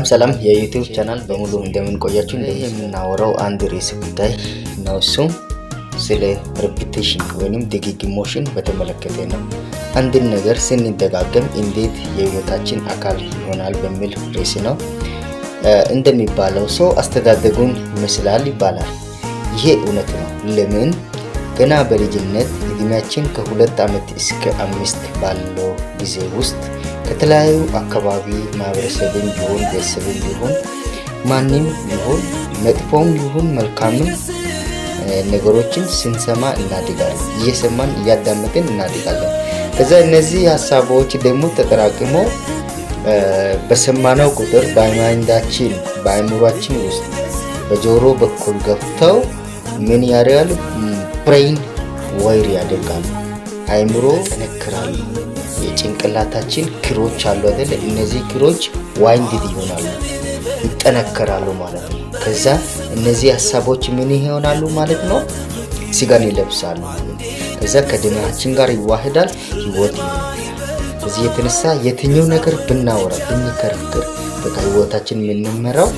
ሰላም የዩቲዩብ ቻናል በሙሉ እንደምን ቆያችሁ። እንደምናወራው አንድ ርዕስ ጉዳይ ነው። እሱም ስለ ሪፒቲሽን ወይንም ድግግሞሽን በተመለከተ ነው። አንድን ነገር ስንደጋገም እንዴት የህይወታችን አካል ይሆናል በሚል ርዕስ ነው። እንደሚባለው ሰው አስተዳደጉን ይመስላል ይባላል። ይሄ እውነት ነው። ለምን? ገና በልጅነት እድሜያችን ከ2 ዓመት እስከ 5 ባለው ጊዜ ውስጥ ከተለያዩ አካባቢ ማህበረሰብን ቢሆን ቤተሰብን ቢሆን ማንም ቢሆን መጥፎም ቢሆን መልካምም ነገሮችን ስንሰማ እናድጋለን። እየሰማን እያዳመጥን እናድጋለን። ከዛ እነዚህ ሀሳቦች ደግሞ ተጠራቅመው በሰማነው ቁጥር በአእምሯችን ውስጥ በጆሮ በኩል ገብተው ምን ያደርጋሉ? ብሬን ዋይር ያደርጋሉ። አእምሮ ጠነክራሉ። የጭንቅላታችን ክሮች አሉ አይደል? እነዚህ ክሮች ዋይንድድ ይሆናሉ፣ ይጠነከራሉ ማለት ነው። ከዛ እነዚህ ሀሳቦች ምን ይሆናሉ ማለት ነው? ስጋን ይለብሳሉ። ከዛ ከደማችን ጋር ይዋህዳል፣ ህይወት ይሆናል። ከዚህ የተነሳ የትኛው ነገር ብናወራ ብንከርክር በቃ ህይወታችን የምንመራው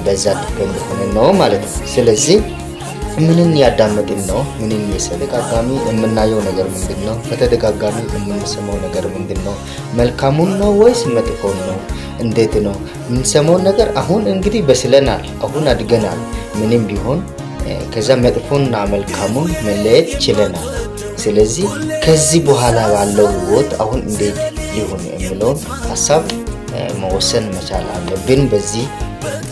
በዛ ዲፔንድ ሆነ ነው ማለት ነው። ስለዚህ ምንን ያዳመጥን ነው? ምንን በተደጋጋሚ የምናየው ነገር ምንድነው? በተደጋጋሚ የምንሰማው ነገር ምንድነው? መልካሙን ነው ወይስ መጥፎን ነው? እንዴት ነው የምንሰማው ነገር? አሁን እንግዲህ በስለናል፣ አሁን አድገናል። ምንም ቢሆን ከዛ መጥፎና መልካሙን መለየት ችለናል። ስለዚህ ከዚህ በኋላ ባለው ህይወት አሁን እንዴት ሊሆን የሚለውን ሀሳብ መወሰን መቻል አለብን። በዚህ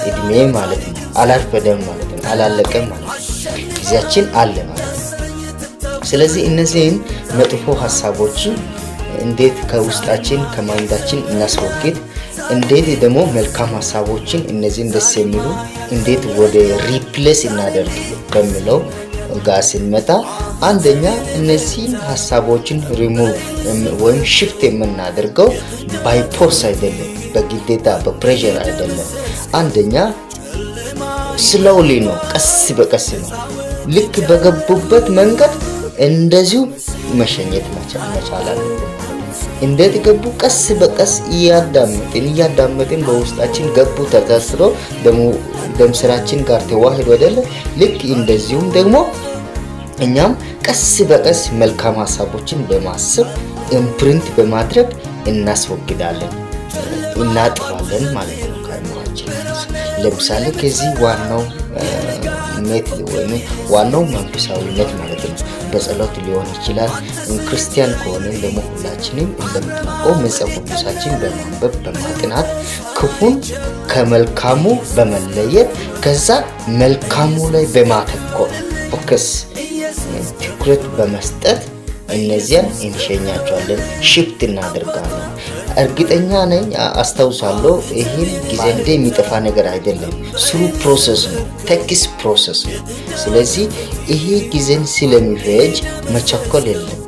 እድሜ ማለት ነው። አላርፈደም ማለት ነው። አላለቀም ማለት ነው። ጊዜያችን አለ ማለት ነው። ስለዚህ እነዚህን መጥፎ ሀሳቦችን እንዴት ከውስጣችን ከማይንዳችን እናስወግድ፣ እንዴት ደግሞ መልካም ሀሳቦችን እነዚህን ደስ የሚሉ እንዴት ወደ ሪፕሌስ እናደርግ በሚለው ጋር ስንመጣ አንደኛ እነዚህን ሀሳቦችን ሪሙቭ ወይም ሽፍት የምናደርገው ባይ ፎርስ አይደለም፣ በግዴታ በፕሬሸር አይደለም። አንደኛ ስሎሊ ነው፣ ቀስ በቀስ ነው። ልክ በገቡበት መንገድ እንደዚሁ መሸኘት መቻል አለብን። እንዴት ገቡ? ቀስ በቀስ እያዳመጥን በውስጣችን ገቡ፣ ተታስሮ ደም ስራችን ጋር ተዋህዶ አይደለ? ልክ እንደዚሁም ደግሞ እኛም ቀስ በቀስ መልካም ሀሳቦችን በማሰብ ኢምፕሪንት በማድረግ እናስወግዳለን፣ እናጥፋለን ማለት ነው ከአእምሯችን። ለምሳሌ ከዚህ ዋናው መንፈሳዊነት ማለት ነው። በጸሎት ሊሆን ይችላል። ክርስቲያን ከሆነ ደግሞ ሁላችንም እንደምታውቀው መጽሐፍ ቅዱሳችን በማንበብ በማጥናት ክፉን ከመልካሙ በመለየት ከዛ መልካሙ ላይ በማተኮር ፎከስ ትኩረት በመስጠት እነዚያን እንሸኛቸዋለን፣ ሽፍት እናደርጋለን። እርግጠኛ ነኝ አስታውሳለሁ፣ ይህን ጊዜ የሚጠፋ ነገር አይደለም። ስሩ ፕሮሰስ ነው፣ ቴክስ ፕሮሰስ ነው። ስለዚህ ይሄ ጊዜን ስለሚፈጅ መቸኮል የለብንም።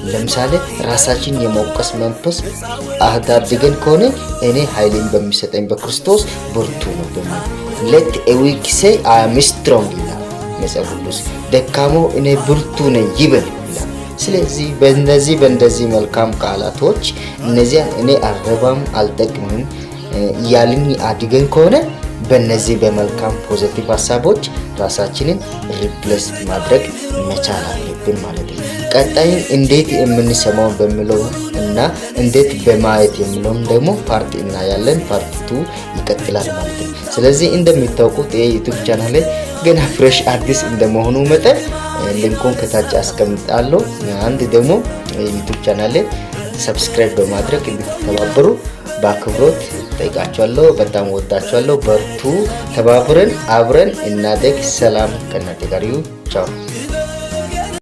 ለምሳሌ ራሳችን የመውቀስ መንፈስ አዳድገን ከሆነ እኔ ኃይልን በሚሰጠኝ በክርስቶስ ብርቱ ነው በሚል ሌት ኤ ዊክ ሴይ አይ አም ስትሮንግ ይላል መጽሐፍ ቅዱስ። ደካማው እኔ ብርቱ ነኝ ይበል። ስለዚህ በእንደዚህ መልካም ቃላቶች እነዚያን እኔ አልረባም አልጠቅምም እያልን አድገን ከሆነ በእነዚህ በመልካም ፖዚቲቭ ሀሳቦች ራሳችንን ሪፕሌስ ማድረግ መቻል አለብን ማለት ነው። ቀጣይ እንዴት የምንሰማው በሚለው እና እንዴት በማየት የሚለውን ደግሞ ፓርት እናያለን። ፓርት 2 ይቀጥላል ማለት ነው። ስለዚህ እንደሚታወቁት የዩቲዩብ ቻናል ገና ፍሬሽ አዲስ እንደመሆኑ መጠን ሊንኩን ከታች አስቀምጣለሁ። አንድ ደግሞ ዩቲዩብ ቻናል ሰብስክራይብ በማድረግ እንድትተባበሩ በአክብሮት ጠይቃችኋለሁ። በጣም ወዳችኋለሁ። በርቱ፣ ተባብረን አብረን እናደግ። ሰላም ከእናንተ ጋር ይሁን። ቻው።